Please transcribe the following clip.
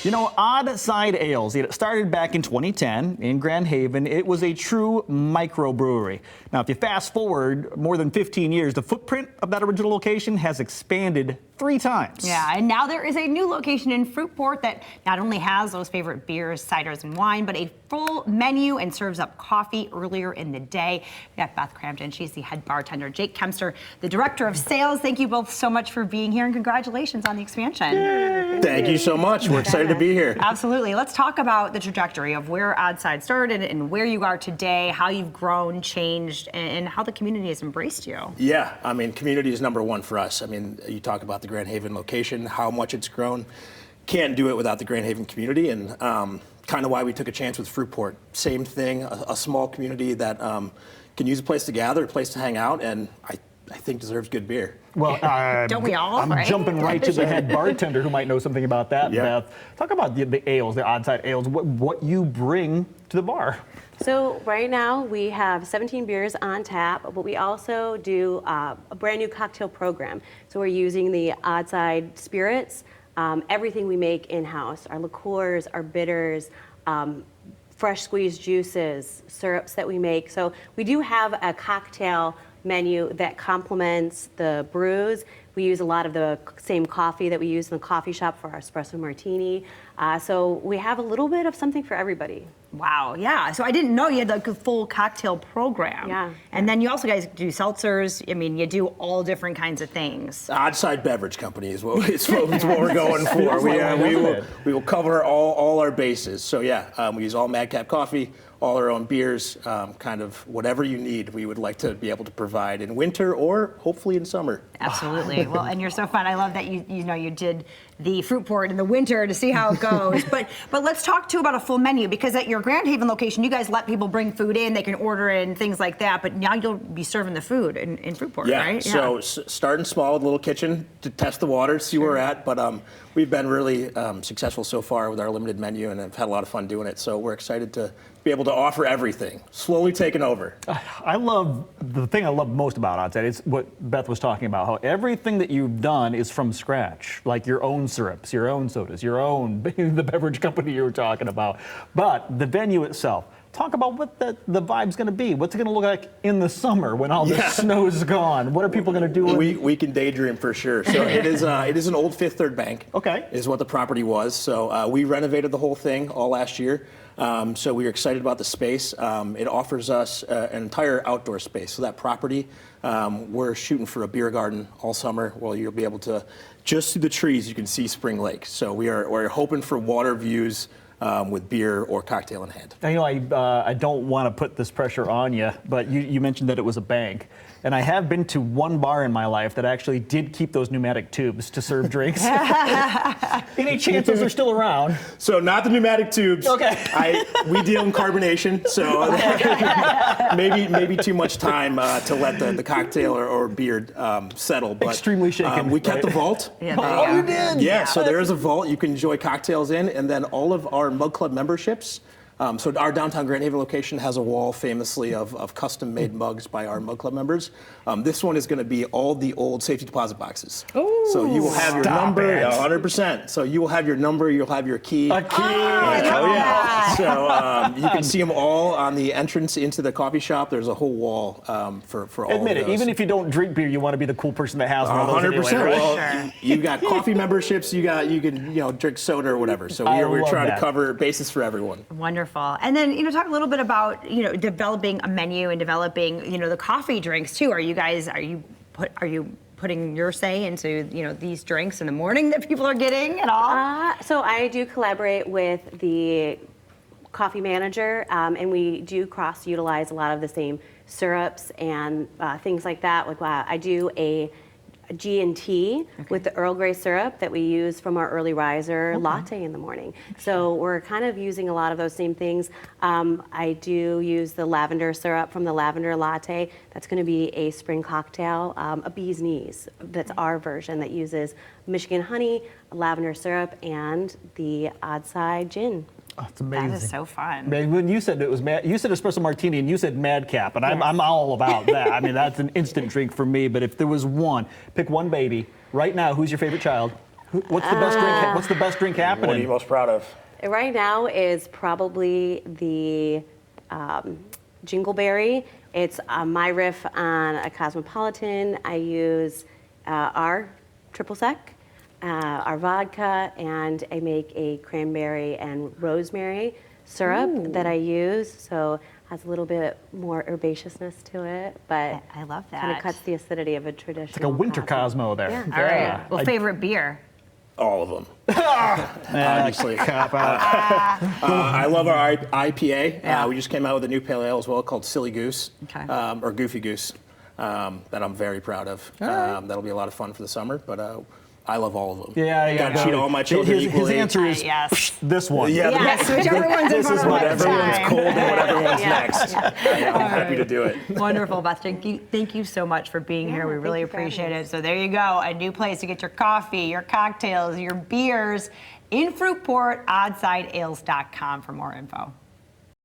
You know, Odd Side Ales, it started back in 2010 in Grand Haven. It was a true microbrewery. Now, if you fast forward more than 15 years, the footprint of that original location has expanded 3 times. Yeah, and now there is a new location in Fruitport that not only has those favorite beers, ciders, and wine, but a full menu and serves up coffee earlier in the day. We got Beth Crampton, she's the head bartender. Jake Kempster, the director of sales. Thank you both so much for being here, and congratulations on the expansion. Yay. Thank you so much. We're excited to be here. Absolutely. Let's talk about the trajectory of where Odd Side started and where you are today, how you've grown, changed, and how the community has embraced you. Yeah, I mean, community is number one for us. I mean, you talk about the Grand Haven location, how much it's grown. Can't do it without the Grand Haven community, and kind of why we took a chance with Fruitport. Same thing, a small community that can use a place to gather, a place to hang out, and I think deserves good beer. Well, don't we all? I'm right? jumping right to the head bartender who might know something about that, Yeah. Beth. Talk about the ales, the Odd Side Ales, what you bring to the bar. So right now we have 17 beers on tap, but we also do a brand new cocktail program. So we're using the Odd Side spirits, everything we make in-house, our liqueurs, our bitters, fresh squeezed juices, syrups that we make. So we do have a cocktail menu that complements the brews. We use a lot of the same coffee that we use in the coffee shop for our espresso martini. So we have a little bit of something for everybody. Wow, yeah. So I didn't know you had like a full cocktail program. Yeah. And then you also guys do seltzers. I mean, you do all different kinds of things. Odd Side Beverage Company is what we're going for. We will cover all our bases. So yeah, we use all Madcap coffee, all our own beers, kind of whatever you need, we would like to be able to provide in winter or hopefully in summer. Absolutely. Well, and you're so fun. I love that you did the Fruitport in the winter to see how it goes. but let's talk too about a full menu, because at your Grand Haven location, you guys let people bring food in, they can order in, things like that. But now you'll be serving the food in Fruitport, right? Yeah. So starting small with a little kitchen to test the water, see where we're at. But we've been really successful so far with our limited menu, and have had a lot of fun doing it. So we're excited to be able to offer everything, slowly taking over. The thing I love most about Odd Side is what Beth was talking about, how everything that you've done is from scratch, like your own syrups, your own sodas, your own, the beverage company you were talking about. But the venue itself, talk about what the vibe's going to be. What's it going to look like in the summer when all the snow's gone? What are people going to do? We can daydream for sure. So it is an old Fifth Third Bank. Okay. Is what the property was. So we renovated the whole thing all last year. So we were excited about the space. It offers us an entire outdoor space. So that property, we're shooting for a beer garden all summer. Well, you'll be able to, just through the trees, you can see Spring Lake. So we're hoping for water views with beer or cocktail in hand. Now, I don't want to put this pressure on you, but you mentioned that it was a bank. And I have been to one bar in my life that actually did keep those pneumatic tubes to serve drinks. Any chances they're still around? So not the pneumatic tubes. Okay. We deal in carbonation, so maybe too much time to let the cocktail or beer settle. But extremely shaken. We kept the vault. Yeah, you did? Yeah, so there is a vault you can enjoy cocktails in, and then all of our Mug Club memberships. So our downtown Grand Haven location has a wall famously of custom-made mugs by our Mug Club members. This one is going to be all the old safety deposit boxes. Ooh, so you will have your number, 100%. So you will have your number, you'll have your key. A key. So you can see them all on the entrance into the coffee shop. There's a whole wall for all Admit of it, those. even if you don't drink beer, you want to be the cool person that has one of those 100%. anyway, right? Well, you've got coffee memberships. You can drink soda or whatever. So we're trying to cover bases for everyone. Wonderful. And then talk a little bit about developing a menu and developing the coffee drinks too. Are you putting your say into these drinks in the morning that people are getting at all? So I do collaborate with the coffee manager, and we do cross-utilize a lot of the same syrups and things like that. Like I do a G&T with the Earl Grey syrup that we use from our early riser latte in the morning. So we're kind of using a lot of those same things. I do use the lavender syrup from the lavender latte. That's going to be a spring cocktail, a bee's knees. That's our version that uses Michigan honey, lavender syrup, and the Odd Side gin. Oh, it's amazing. That is so fun. Man, when you said you said espresso martini and you said Madcap, and I'm all about that. I mean, that's an instant drink for me. But if there was one, pick one baby right now. Who's your favorite child? What's the best drink? What's the best drink happening? What are you most proud of? Right now is probably the Jingleberry. It's my riff on a Cosmopolitan. I use our triple sec, our vodka, and I make a cranberry and rosemary syrup that I use. So has a little bit more herbaceousness to it, but I love that. kind of cuts the acidity of a traditional. It's like a winter Cosmo there. Yeah. All right. Well, favorite beer? All of them. Obviously. I love our IPA. Yeah. We just came out with a new pale ale as well called Silly Goose, Okay. or Goofy Goose, that I'm very proud of. That'll be a lot of fun for the summer, but I love all of them. Yeah, Gotta treat all my children his equally. answer is Yes. this one. Yeah, Yes, whichever one's in This front is of what us at the everyone's time. cold and whatever one's Yeah. next. I'm happy to do it. Wonderful, Beth. Thank you so much for being here. We thank really you for having appreciate us. it. So there you go, a new place to get your coffee, your cocktails, your beers in Fruitport, oddsideales.com for more info.